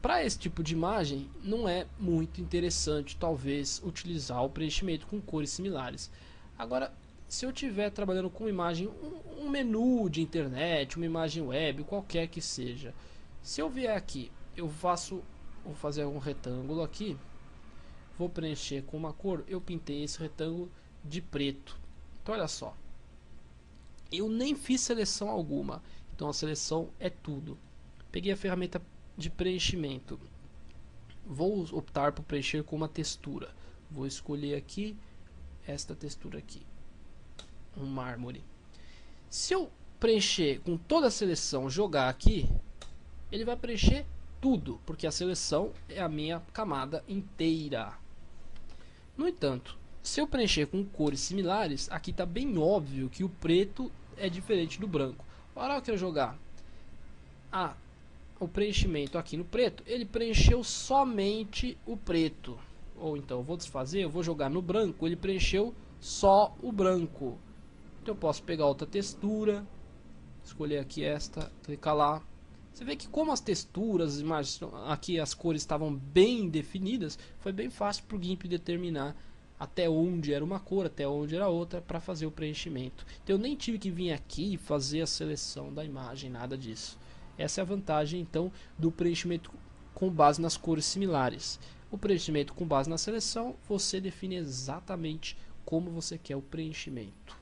Para esse tipo de imagem, não é muito interessante, talvez, utilizar o preenchimento com cores similares. Agora, se eu estiver trabalhando com uma imagem, um menu de internet, uma imagem web, qualquer que seja, se eu vier aqui, vou fazer um retângulo aqui, vou preencher com uma cor, eu pintei esse retângulo de preto. Então, olha só, eu nem fiz seleção alguma, então a seleção é tudo. Peguei a ferramenta de preenchimento, vou optar por preencher com uma textura, vou escolher aqui esta textura aqui, um mármore. Se eu preencher com toda a seleção, jogar aqui, ele vai preencher tudo, porque a seleção é a minha camada inteira. No entanto, se eu preencher com cores similares, aqui está bem óbvio que o preto é diferente do branco. Agora eu quero jogar o preenchimento aqui no preto, ele preencheu somente o preto. Ou então eu vou desfazer, eu vou jogar no branco, ele preencheu só o branco. Então eu posso pegar outra textura, escolher aqui esta, clicar lá. Você vê que como as texturas, as imagens, aqui as cores estavam bem definidas, foi bem fácil para o GIMP determinar até onde era uma cor, até onde era outra, para fazer o preenchimento. Então eu nem tive que vir aqui e fazer a seleção da imagem, nada disso. Essa é a vantagem então do preenchimento com base nas cores similares. O preenchimento com base na seleção, você define exatamente como você quer o preenchimento.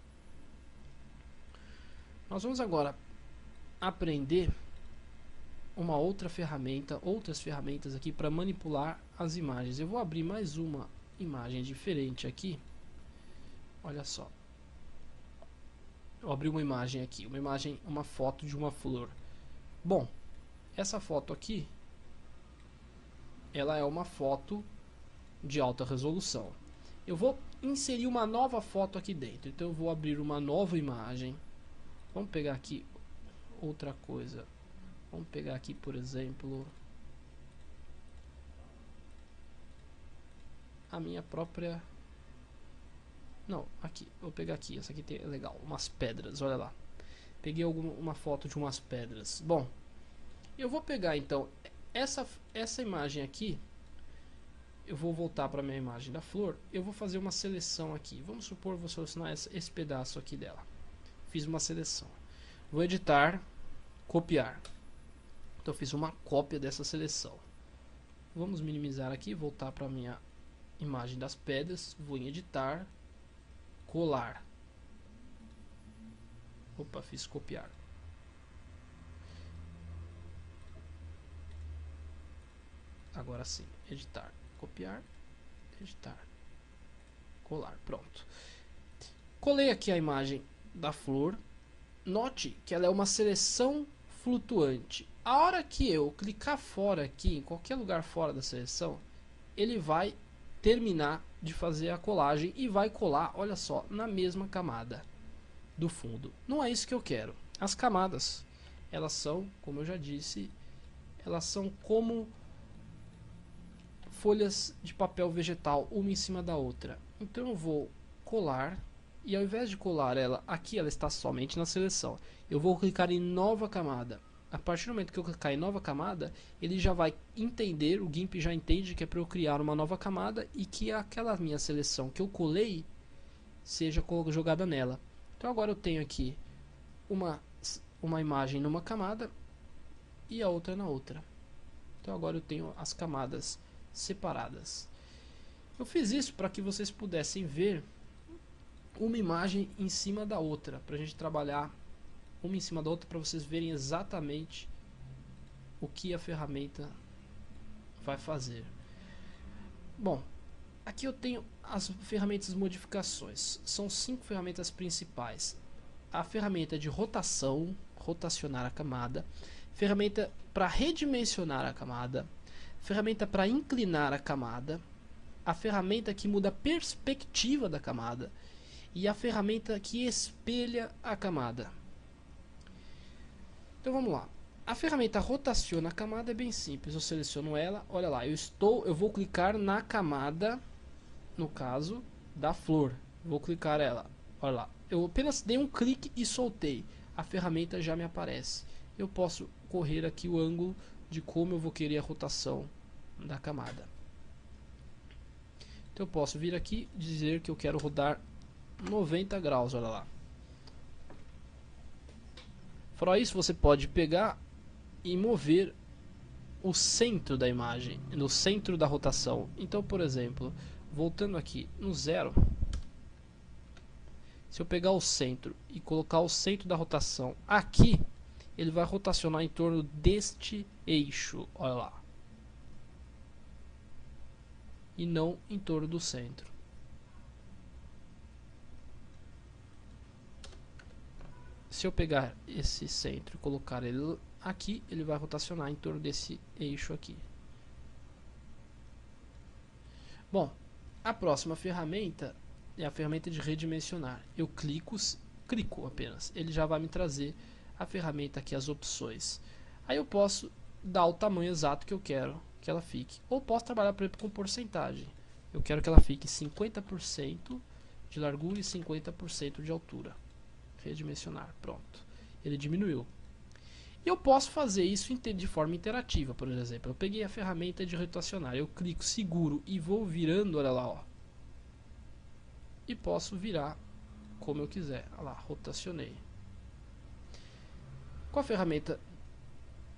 Nós vamos agora aprender uma outra ferramenta, outras ferramentas aqui para manipular as imagens. Eu vou abrir mais uma imagem diferente aqui. Olha só. Eu abri uma imagem aqui, uma foto de uma flor. Bom, essa foto aqui, ela é uma foto de alta resolução. Eu vou inserir uma nova foto aqui dentro. Então eu vou abrir uma nova imagem. Vamos pegar aqui outra coisa. Vamos pegar aqui, por exemplo, a minha própria... Não, aqui. Vou pegar aqui. Essa aqui é legal. Umas pedras, olha lá. Peguei uma foto de umas pedras. Bom, eu vou pegar então essa imagem aqui. Eu vou voltar para a minha imagem da flor. Eu vou fazer uma seleção aqui. Vamos supor, vou selecionar esse pedaço aqui dela. Fiz uma seleção. Vou editar, copiar. Então eu fiz uma cópia dessa seleção. Vamos minimizar aqui, voltar para a minha imagem das pedras. Vou em editar, colar. Opa, fiz copiar. Agora sim, editar, copiar, editar, colar. Pronto. Colei aqui a imagem da flor. Note que ela é uma seleção flutuante. A hora que eu clicar fora aqui, em qualquer lugar fora da seleção, ele vai terminar de fazer a colagem e vai colar, olha só, na mesma camada do fundo. Não é isso que eu quero. As camadas, elas são, como eu já disse, elas são como folhas de papel vegetal, uma em cima da outra. Então eu vou colar, e ao invés de colar ela aqui, ela está somente na seleção. Eu vou clicar em nova camada. A partir do momento que eu clicar em nova camada, ele já vai entender, o GIMP já entende que é para eu criar uma nova camada e que aquela minha seleção que eu colei seja jogada nela. Então agora eu tenho aqui uma imagem numa camada e a outra na outra. Então agora eu tenho as camadas separadas. Eu fiz isso para que vocês pudessem ver uma imagem em cima da outra, para a gente trabalhar uma em cima da outra, para vocês verem exatamente o que a ferramenta vai fazer. Bom, aqui eu tenho as ferramentas de modificações. São 5 ferramentas principais. A ferramenta de rotação, rotacionar a camada, ferramenta para redimensionar a camada, ferramenta para inclinar a camada, a ferramenta que muda a perspectiva da camada e a ferramenta que espelha a camada. Então vamos lá. A ferramenta rotaciona a camada é bem simples. Eu seleciono ela, olha lá, eu vou clicar na camada, no caso da flor. Vou clicar ela, olha lá. Eu apenas dei um clique e soltei. A ferramenta já me aparece. Eu posso correr aqui o ângulo de como eu vou querer a rotação da camada. Então eu posso vir aqui e dizer que eu quero rodar 90 graus, olha lá. Fora isso, você pode pegar e mover o centro da imagem, no centro da rotação. Então, por exemplo, voltando aqui no 0, se eu pegar o centro e colocar o centro da rotação aqui, ele vai rotacionar em torno deste eixo, olha lá, e não em torno do centro. Se eu pegar esse centro e colocar ele aqui, ele vai rotacionar em torno desse eixo aqui. Bom, a próxima ferramenta é a ferramenta de redimensionar. Eu clico apenas, ele já vai me trazer a ferramenta aqui, as opções. Aí eu posso dar o tamanho exato que eu quero que ela fique, ou posso trabalhar, por exemplo, com porcentagem. Eu quero que ela fique 50% de largura e 50% de altura. Redimensionar, pronto, ele diminuiu. E eu posso fazer isso de forma interativa. Por exemplo, eu peguei a ferramenta de rotacionar, eu clico, seguro e vou virando, olha lá, ó, e posso virar como eu quiser. Olha lá, rotacionei. Com a ferramenta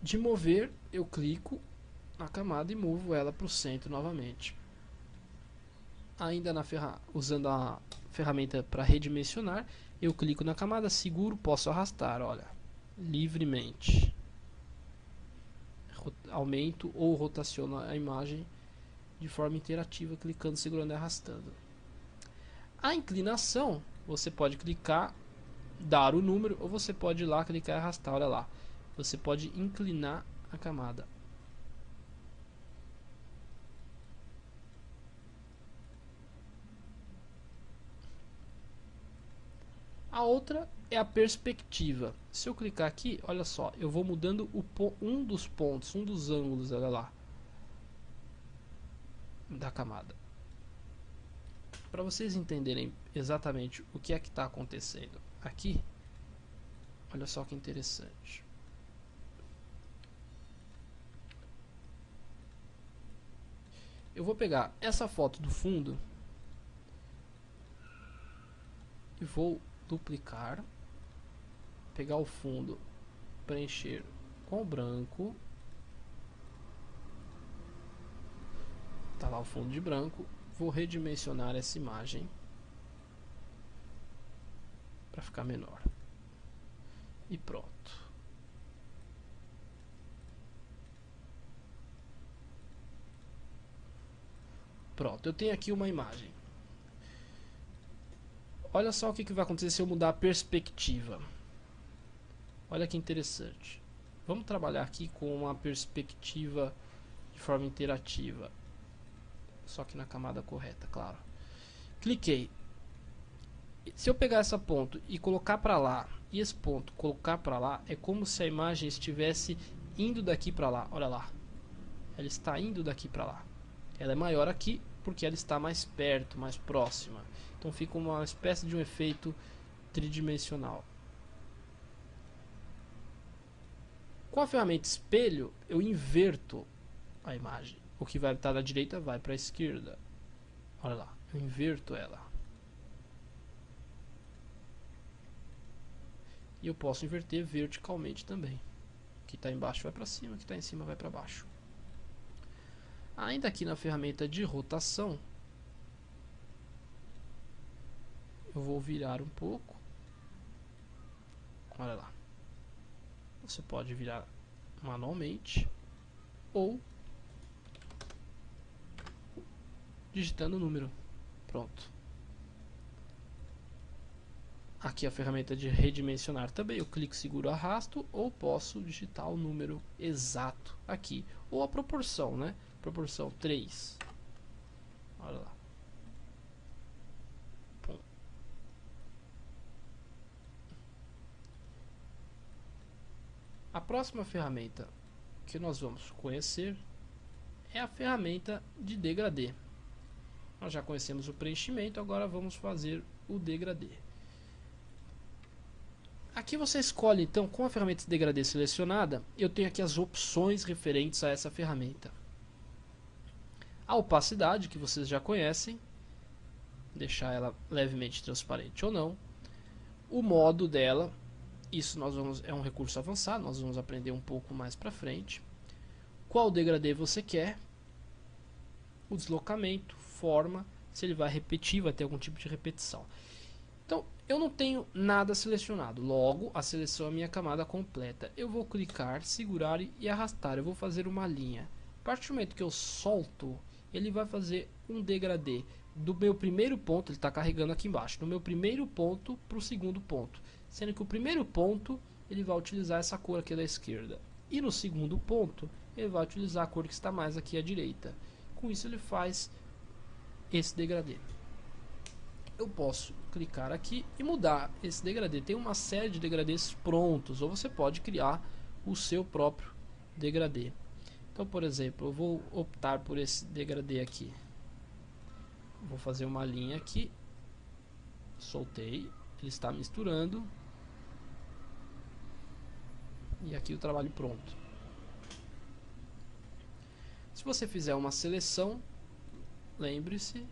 de mover, eu clico na camada e movo ela para o centro novamente. Ainda usando a ferramenta para redimensionar, eu clico na camada, seguro, posso arrastar, olha, livremente. Aumento ou rotaciono a imagem de forma interativa, clicando, segurando e arrastando. A inclinação, você pode clicar, dar o número, ou você pode ir lá, clicar e arrastar, olha lá. Você pode inclinar a camada. A outra é a perspectiva. Se eu clicar aqui, olha só, eu vou mudando um dos pontos, um dos ângulos, olha lá, da camada. Para vocês entenderem exatamente o que é que está acontecendo aqui, olha só que interessante. Eu vou pegar essa foto do fundo e vou duplicar, pegar o fundo, preencher com o branco, tá lá o fundo de branco, vou redimensionar essa imagem para ficar menor e pronto. Pronto, eu tenho aqui uma imagem. Olha só o que vai acontecer se eu mudar a perspectiva. Olha que interessante. Vamos trabalhar aqui com uma perspectiva de forma interativa. Só que na camada correta, claro. Cliquei. Se eu pegar esse ponto e colocar para lá, e esse ponto colocar para lá, é como se a imagem estivesse indo daqui para lá. Olha lá. Ela está indo daqui para lá. Ela é maior aqui porque ela está mais perto, mais próxima. Então fica uma espécie de um efeito tridimensional. Com a ferramenta espelho, eu inverto a imagem. O que vai estar da direita vai para a esquerda. Olha lá, eu inverto ela. E eu posso inverter verticalmente também. O que está embaixo vai para cima, o que está em cima vai para baixo. Ainda aqui na ferramenta de rotação, eu vou virar um pouco. Olha lá. Você pode virar manualmente ou digitando o número. Pronto. Aqui a ferramenta de redimensionar também. Eu clico, seguro, arrasto, ou posso digitar o número exato aqui. Ou a proporção, né? Proporção 3. Olha lá. Pum. A próxima ferramenta que nós vamos conhecer é a ferramenta de degradê. Nós já conhecemos o preenchimento, agora vamos fazer o degradê. Aqui você escolhe então, com a ferramenta de degradê selecionada, eu tenho aqui as opções referentes a essa ferramenta. A opacidade, que vocês já conhecem, deixar ela levemente transparente ou não. O modo dela, isso é um recurso avançado, nós vamos aprender um pouco mais para frente. Qual degradê você quer, o deslocamento, forma, se ele vai repetir, vai ter algum tipo de repetição. Então, eu não tenho nada selecionado, logo a seleção é a minha camada completa. Eu vou clicar, segurar e arrastar, eu vou fazer uma linha. A partir do momento que eu solto, ele vai fazer um degradê do meu primeiro ponto, ele está carregando aqui embaixo, do meu primeiro ponto para o segundo ponto. Sendo que o primeiro ponto, ele vai utilizar essa cor aqui da esquerda. E no segundo ponto, ele vai utilizar a cor que está mais aqui à direita. Com isso ele faz esse degradê. Eu posso clicar aqui e mudar esse degradê. Tem uma série de degradês prontos, ou você pode criar o seu próprio degradê. Então, por exemplo, eu vou optar por esse degradê aqui. Vou fazer uma linha aqui, soltei, ele está misturando, e aqui o trabalho pronto. Se você fizer uma seleção, lembre-se,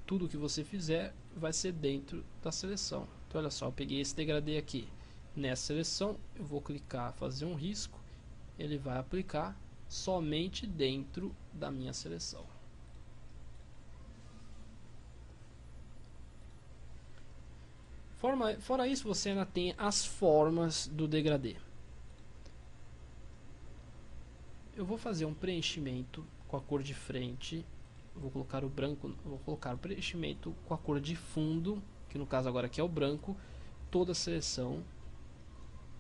tudo que você fizer vai ser dentro da seleção. Então olha só, eu peguei esse degradê aqui, nessa seleção, eu vou clicar, fazer um risco, ele vai aplicar somente dentro da minha seleção. Fora isso, você ainda tem as formas do degradê. Eu vou fazer um preenchimento com a cor de frente, vou colocar o branco, vou colocar o preenchimento com a cor de fundo, que no caso agora aqui é o branco, toda a seleção,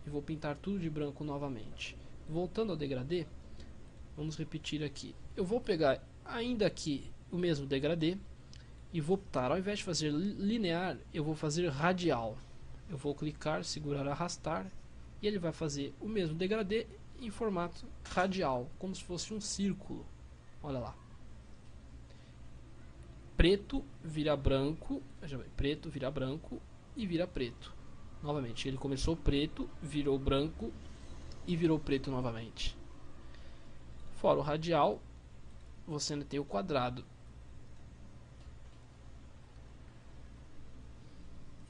e vou pintar tudo de branco novamente. Voltando ao degradê, vamos repetir aqui. Eu vou pegar ainda aqui o mesmo degradê e vou optar, ao invés de fazer linear, eu vou fazer radial. Eu vou clicar, segurar, arrastar, e ele vai fazer o mesmo degradê em formato radial, como se fosse um círculo. Olha lá. Preto vira branco, preto vira branco e vira preto. Novamente, ele começou preto, virou branco e virou preto novamente. Fora o radial, você ainda tem o quadrado.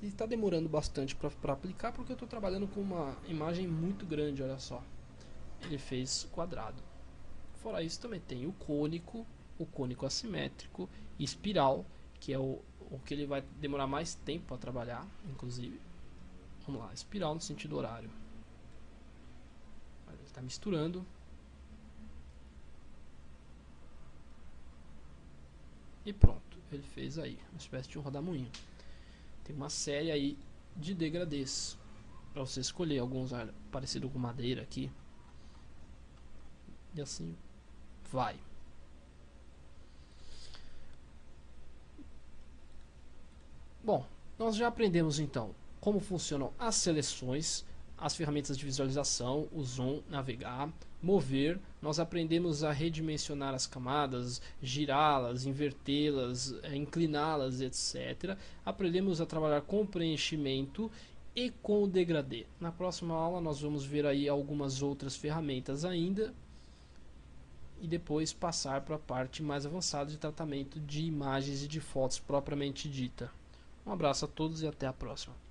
Ele está demorando bastante para aplicar porque eu estou trabalhando com uma imagem muito grande, olha só. Ele fez quadrado. Fora isso também tem o cônico assimétrico, espiral, que é o que ele vai demorar mais tempo para trabalhar, inclusive. Vamos lá, espiral no sentido horário. Ele está misturando. E pronto, ele fez aí, uma espécie de um rodamuinho. Tem uma série aí de degradês para você escolher, alguns parecido com madeira aqui. E assim vai. Bom, nós já aprendemos então como funcionam as seleções, as ferramentas de visualização, o zoom, navegar, mover. Nós aprendemos a redimensionar as camadas, girá-las, invertê-las, incliná-las, etc. Aprendemos a trabalhar com o preenchimento e com o degradê. Na próxima aula nós vamos ver aí algumas outras ferramentas ainda e depois passar para a parte mais avançada de tratamento de imagens e de fotos propriamente dita. Um abraço a todos e até a próxima.